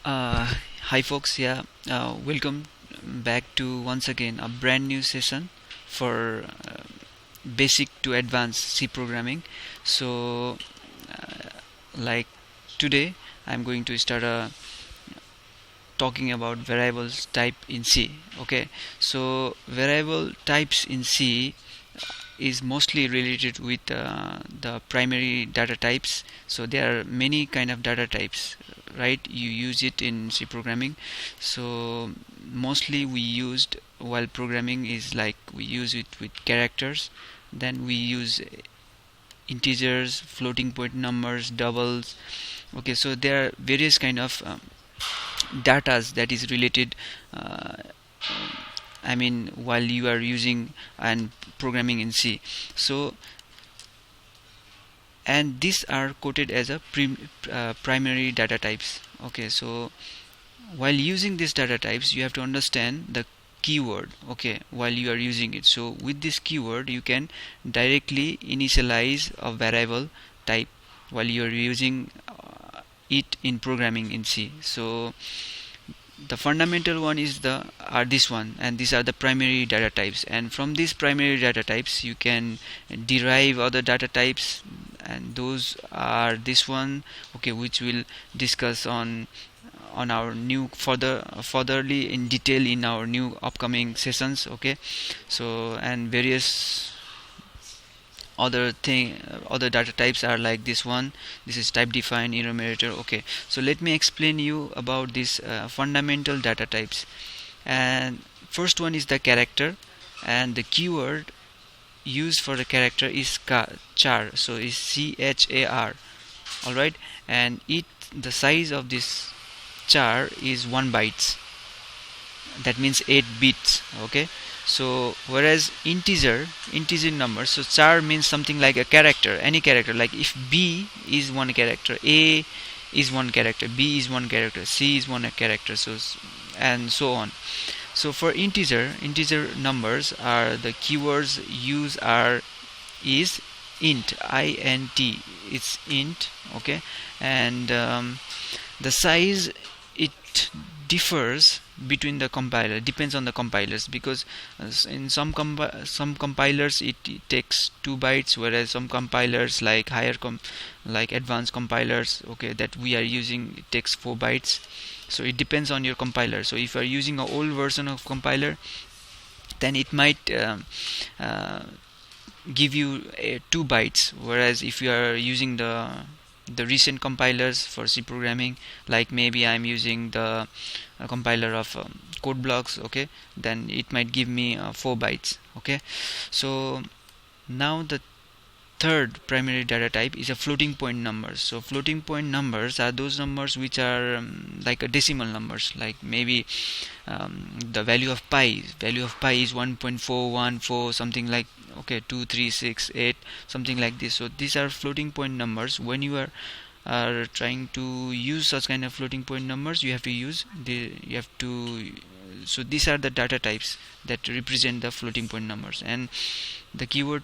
Uh, Hi folks, yeah, welcome back to once again a brand new session for basic to advanced C programming. So, uh, like today, I'm going to start talking about variables type in C. Okay, so variable types in C is mostly related with the primary data types. So there are many kind of data types, right? You use it in C programming. So mostly we used while programming is like we use it with characters, then we use integers, floating point numbers, doubles. Okay, so there are various kind of datas that is related, uh, I mean while you are using and programming in C. So and these are quoted as a primary data types. Okay, so while using these data types you have to understand the keyword, okay, while you are using it. So with this keyword you can directly initialize a variable type while you are using it in programming in C. So the fundamental one is the are this one, and these are the primary data types, and from these primary data types you can derive other data types, and those are this one, okay, which we'll discuss on our new furtherly in detail in our new upcoming sessions. Okay, so and various other data types are like this one. This is type defined enumerator. Okay, so let me explain you about these fundamental data types. And first one is the character, and the keyword used for the character is char, so is char. All right, and it the size of this char is 1 bytes, that means 8 bits. Okay, so whereas integer number, so char means something like a character, any character, like if b is one character, a is one character, b is one character, c is one character, so and so on. So for integer numbers are the keywords used are is int, int, it's int. Okay, and the size, it differs between the compiler, depends on the compilers, because in some compilers it takes 2 bytes, whereas some compilers like like advanced compilers, okay, that we are using, it takes 4 bytes. So it depends on your compiler. So if you are using an old version of compiler, then it might give you 2 bytes, whereas if you are using the recent compilers for C programming, like maybe I'm using the compiler of code blocks, okay, then it might give me 4 bytes. Okay, so now the third primary data type is a floating point numbers. So floating point numbers are those numbers which are like a decimal numbers, like maybe the value of pi is 1.414 something like, okay, 2368 something like this. So these are floating point numbers. When you are trying to use such kind of floating point numbers, you have to use the you have to so these are the data types that represent the floating point numbers. And the keyword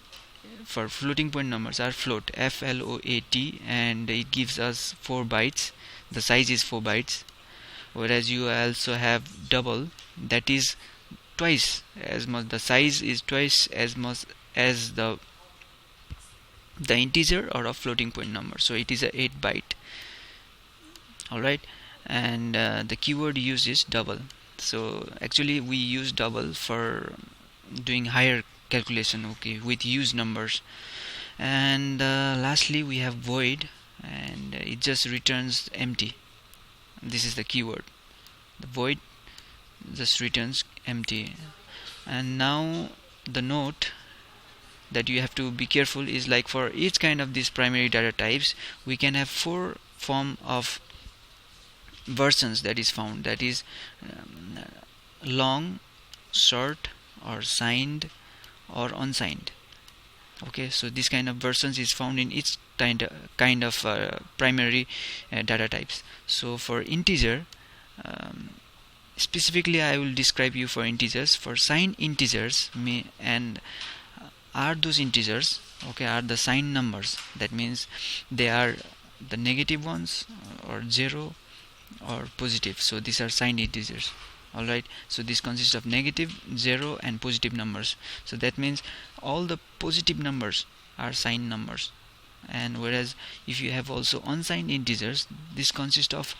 for floating point numbers are float, float, and it gives us 4 bytes. The size is 4 bytes. Whereas you also have double, that is twice as much, the size is twice as much as the integer or a floating point number, so it is a 8 byte. All right, and the keyword used is double. So actually we use double for doing higher calculation, okay, with used numbers. And lastly we have void, and it just returns empty. This is the keyword. The void just returns empty. And now the note that you have to be careful is, like, for each kind of these primary data types we can have 4 form of versions that is found, that is long, short, or signed, or unsigned. Okay, so this kind of versions is found in each kind of primary data types. So for integer, um, specifically I will describe you for integers. For signed integers, and are those integers, okay, are the signed numbers. That means they are the negative ones, or 0, or positive. So these are signed integers. Alright, so this consists of negative, 0 and positive numbers. So that means all the positive numbers are signed numbers, and whereas if you have also unsigned integers, this consists of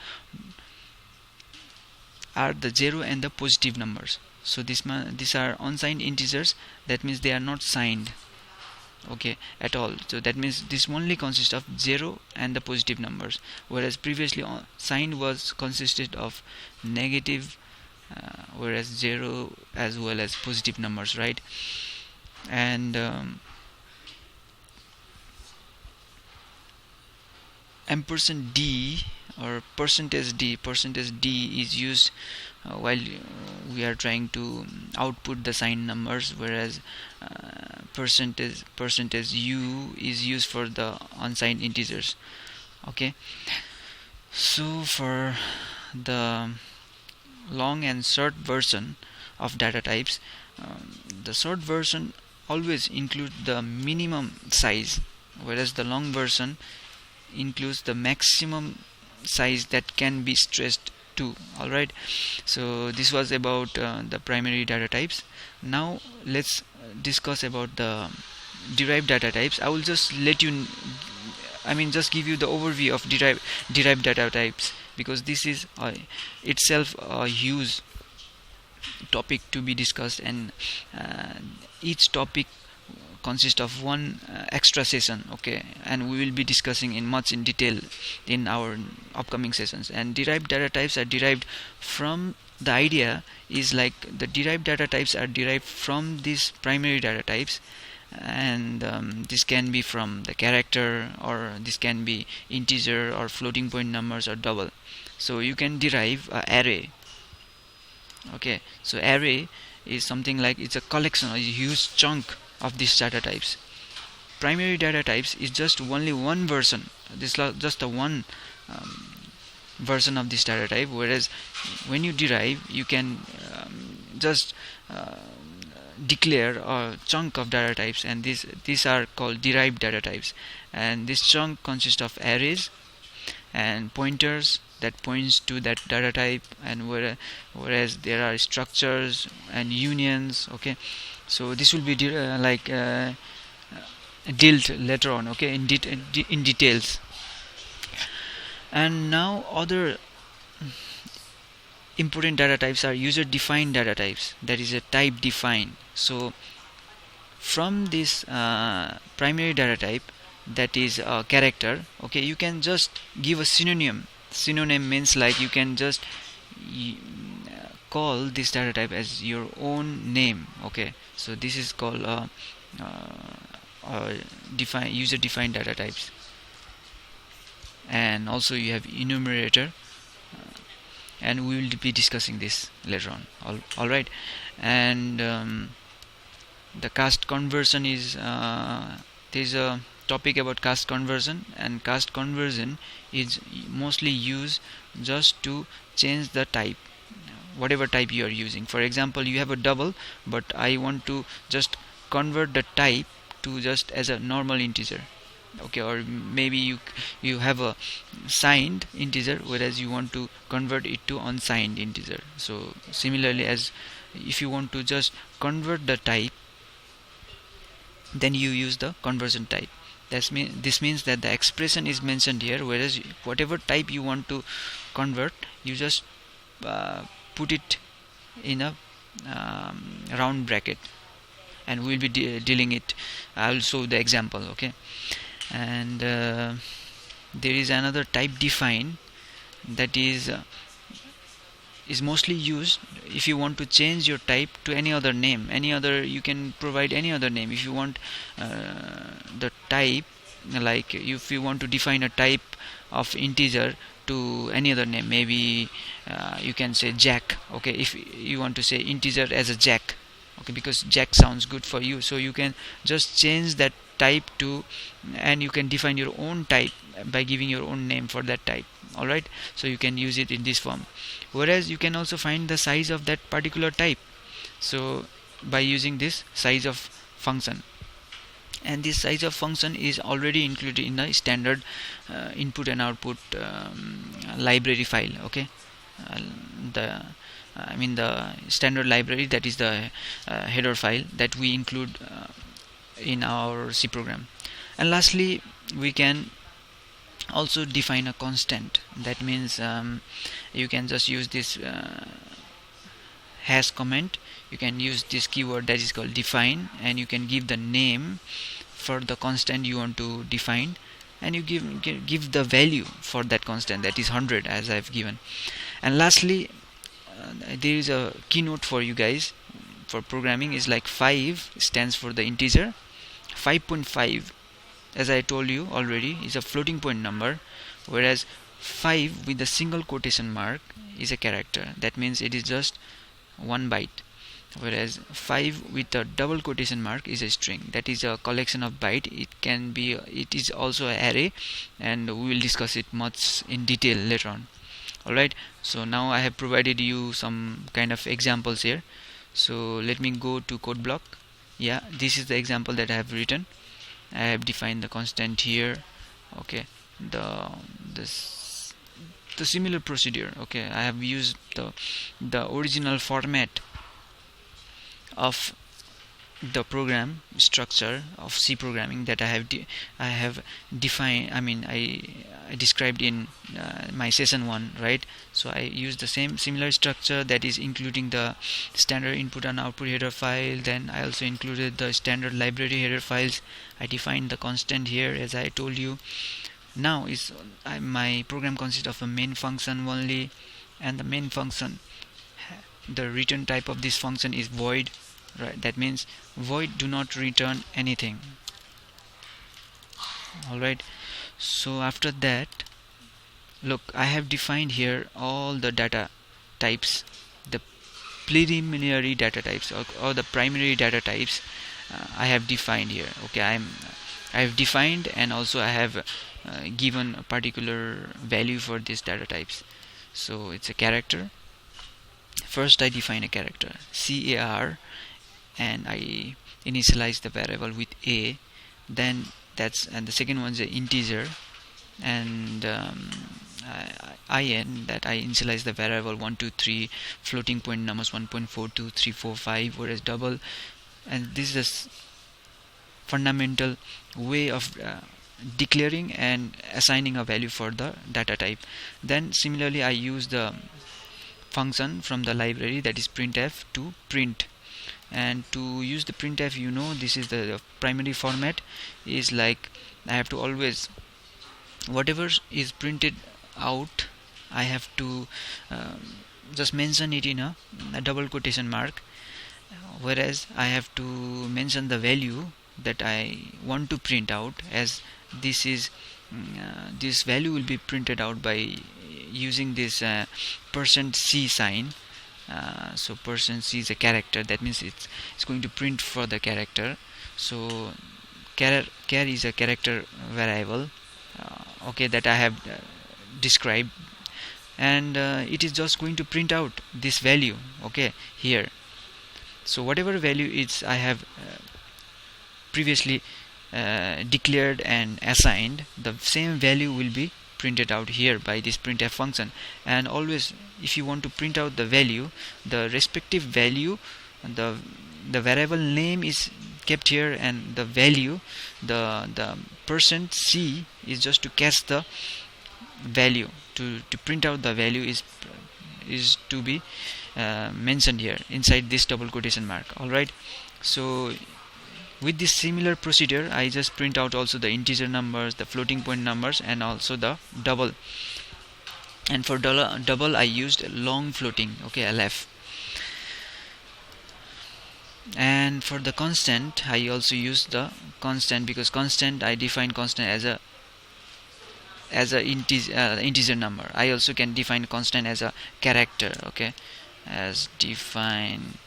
are the 0 and the positive numbers. So these are unsigned integers, that means they are not signed, okay, at all. So that means this only consists of 0 and the positive numbers, whereas previously signed was consisted of negative, whereas 0 as well as positive numbers, right? And ampersand d or percentage d is used while we are trying to output the signed numbers, whereas percentage u is used for the unsigned integers. Okay, so for the long and short version of data types, the short version always include the minimum size, whereas the long version includes the maximum size that can be stressed to. Alright, so this was about the primary data types. Now let's discuss about the derived data types. I will just just give you the overview of derived data types, because this is itself a huge topic to be discussed, and each topic consists of one extra session, okay, and we will be discussing in detail in our upcoming sessions. And derived data types are derived from, the idea is like the derived data types are derived from these primary data types, and this can be from the character, or this can be integer or floating point numbers or double. So you can derive an array. Okay, so array is something like it's a collection, a huge chunk of these data types. Primary data types is just only one version, this just a one version of this data type, whereas when you derive, you can just declare a chunk of data types, and these are called derived data types. And this chunk consists of arrays and pointers that points to that data type, and whereas there are structures and unions. Okay, so this will be dealt later on, okay, in details. And now other important data types are user defined data types, that is a type defined. So from this primary data type, that is a character, okay, you can just give a synonym. Synonym means like you can just call this data type as your own name. Okay, so this is called user defined data types. And also you have enumerator, and we will be discussing this later on. All right, and the cast conversion is there's a topic about cast conversion, and cast conversion is mostly used just to change the type, whatever type you are using. For example, you have a double, but I want to just convert the type to just as a normal integer, okay, or maybe you have a signed integer, whereas you want to convert it to unsigned integer. So similarly, as if you want to just convert the type, then you use the conversion type. This means that the expression is mentioned here, whereas whatever type you want to convert, you just put it in a round bracket, and we'll be dealing it. I'll show the example, okay. And there is another type define, that is mostly used if you want to change your type to any other name. You can provide any other name if you want the type, like if you want to define a type of integer to any other name, maybe you can say Jack, okay, if you want to say integer as a Jack, okay, because Jack sounds good for you, so you can just change that type to, and you can define your own type by giving your own name for that type. Alright, so you can use it in this form. Whereas you can also find the size of that particular type, so by using this sizeof function. and this size of function is already included in the standard input and output library file. Okay, the I mean the standard library, that is the header file that we include in our C program. And lastly, we can also define a constant. That means you can just use this hash comment. You can use this keyword that is called define, and you can give the name for the constant you want to define, and you give the value for that constant, that is 100 as I've given. And lastly, there is a keynote for you guys for programming is like 5 stands for the integer. 5.5, as I told you already, is a floating point number, whereas 5 with a single quotation mark is a character. That means it is just 1 byte, whereas 5 with a double quotation mark is a string, that is a collection of byte. It is also an array, and we will discuss it much in detail later on. Alright, so now I have provided you some kind of examples here. So let me go to code block. Yeah, this is the example that I have written. I have defined the constant here. Okay, the similar procedure. Okay, I have used the original format of the program structure of C programming that I have defined. I described in my session 1, right? So I used the similar structure, that is including the standard input and output header file. Then I also included the standard library header files. I defined the constant here, as I told you. Now my program consists of a main function only, and the main function, the return type of this function is void. Right, that means void do not return anything. Alright, so after that, look, I have defined here all the data types, the preliminary data types, or the primary data types. I have defined here. Okay, I have defined, and also I have given a particular value for these data types. So it's a character. First I define a character, CAR, and I initialize the variable with a. Then and the second one is an integer, and in that I initialize the variable 1 2 3, floating point numbers 1.4 2 3 4 5, whereas double. And this is a fundamental way of declaring and assigning a value for the data type. Then similarly I use the function from the library, that is printf, to print. And to use the printf, this is the primary format, is like I have to always, whatever is printed out, I have to just mention it in a double quotation mark, whereas I have to mention the value that I want to print out, as this is this value will be printed out by using this %c sign. So %c is a character, that means it's going to print for the character. So char is a character variable, okay, that I have described, and it is just going to print out this value, okay, here. So whatever value I have previously declared and assigned, the same value will be printed out here by this printf function. And always, if you want to print out the value, the respective value, the variable name is kept here, and the value, the %c is just to catch the value. To print out the value is to be mentioned here inside this double quotation mark. Alright, so with this similar procedure, I just print out also the integer numbers, the floating point numbers, and also the double. And for double I used long floating, okay, LF. And for the constant, I also used the constant, because constant, I define constant as a integer number. I also can define constant as a character, okay, as define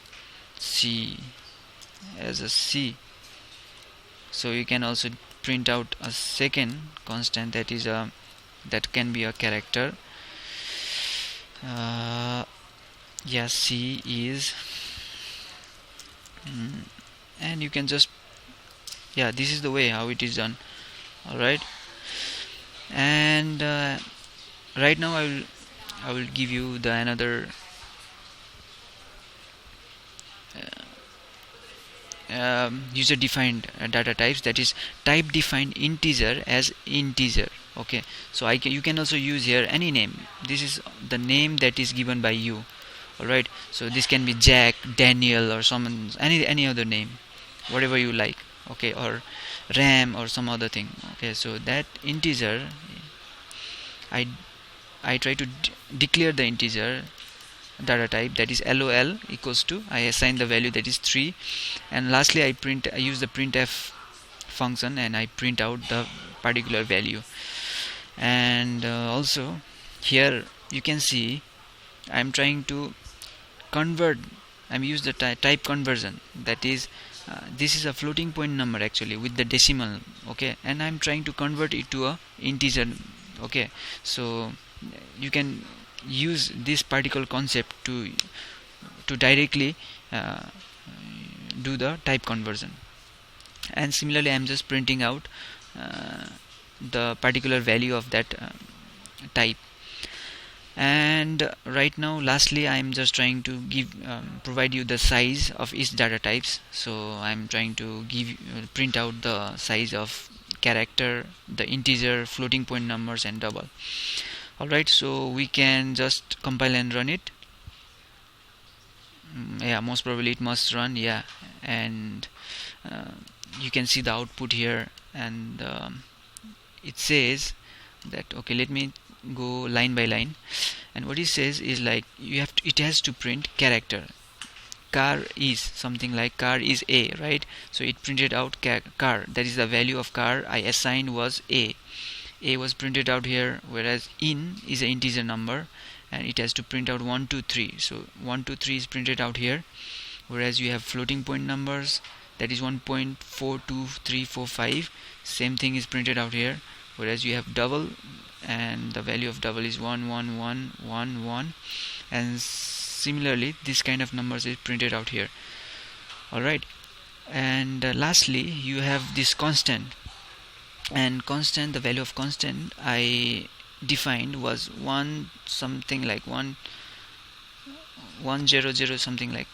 C as a C. So you can also print out a second constant, that is that can be a character. C is, and you can just yeah, this is the way how it is done. Alright, and right now I will give you the another user defined data types, that is type defined integer as integer. Okay, so you can also use here any name. This is the name that is given by you. Alright, so this can be Jack, Daniel, or someone, any other name, whatever you like. Okay, or Ram or some other thing. Okay, so that integer, I try to declare the integer data type, that is lol equals to, I assign the value that is 3, and lastly I use the printf function and I print out the particular value. And also here you can see I'm trying to convert, I'm use the type conversion, that is this is a floating point number actually with the decimal. Okay, and I'm trying to convert it to a integer. Okay, so you can use this particular concept to directly do the type conversion. And similarly I'm just printing out the particular value of that type. And right now lastly I'm just trying to give provide you the size of each data types. So I'm trying to give print out the size of character, the integer, floating point numbers, and double. Alright, so we can just compile and run it. Yeah, most probably it must run. Yeah, and you can see the output here, and it says that, okay, let me go line by line, and what it says is like you have to, it has to print character. Car is something like car is A, right? So it printed out car, that is the value of car I assigned was A was printed out here, whereas in is an integer number and it has to print out 1 2 3. So 1 2 3 is printed out here, whereas you have floating point numbers, that is 1.42345, same thing is printed out here, whereas you have double and the value of double is 11111, and similarly this kind of numbers is printed out here. Alright, and lastly you have this constant, and constant, the value of constant I defined was 1 something like 100 something like.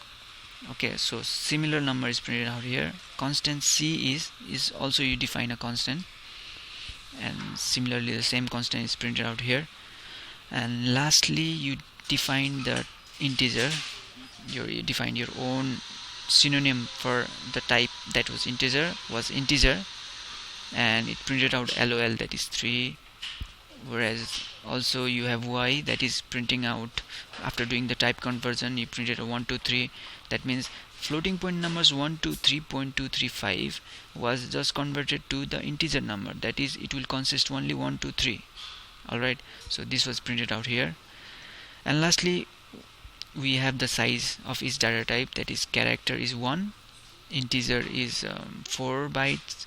Okay, so similar number is printed out here. Constant C is also, you define a constant, and similarly the same constant is printed out here. And lastly you define the integer, you define your own synonym for the type that was integer, and it printed out lol, that is 3, whereas also you have y, that is printing out after doing the type conversion you printed a 1 2 3. That means floating point numbers 123.235 was just converted to the integer number, that is it will consist only 1 2 3. Alright, so this was printed out here. And lastly we have the size of each data type, that is character is 1, integer is 4 bytes,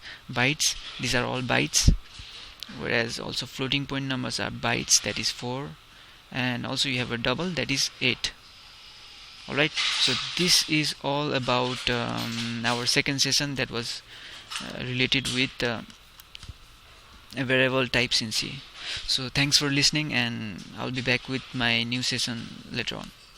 these are all bytes, whereas also floating point numbers are bytes, that is 4, and also you have a double, that is 8. Alright, so this is all about our second session that was related with variable types in C. So thanks for listening, and I'll be back with my new session later on.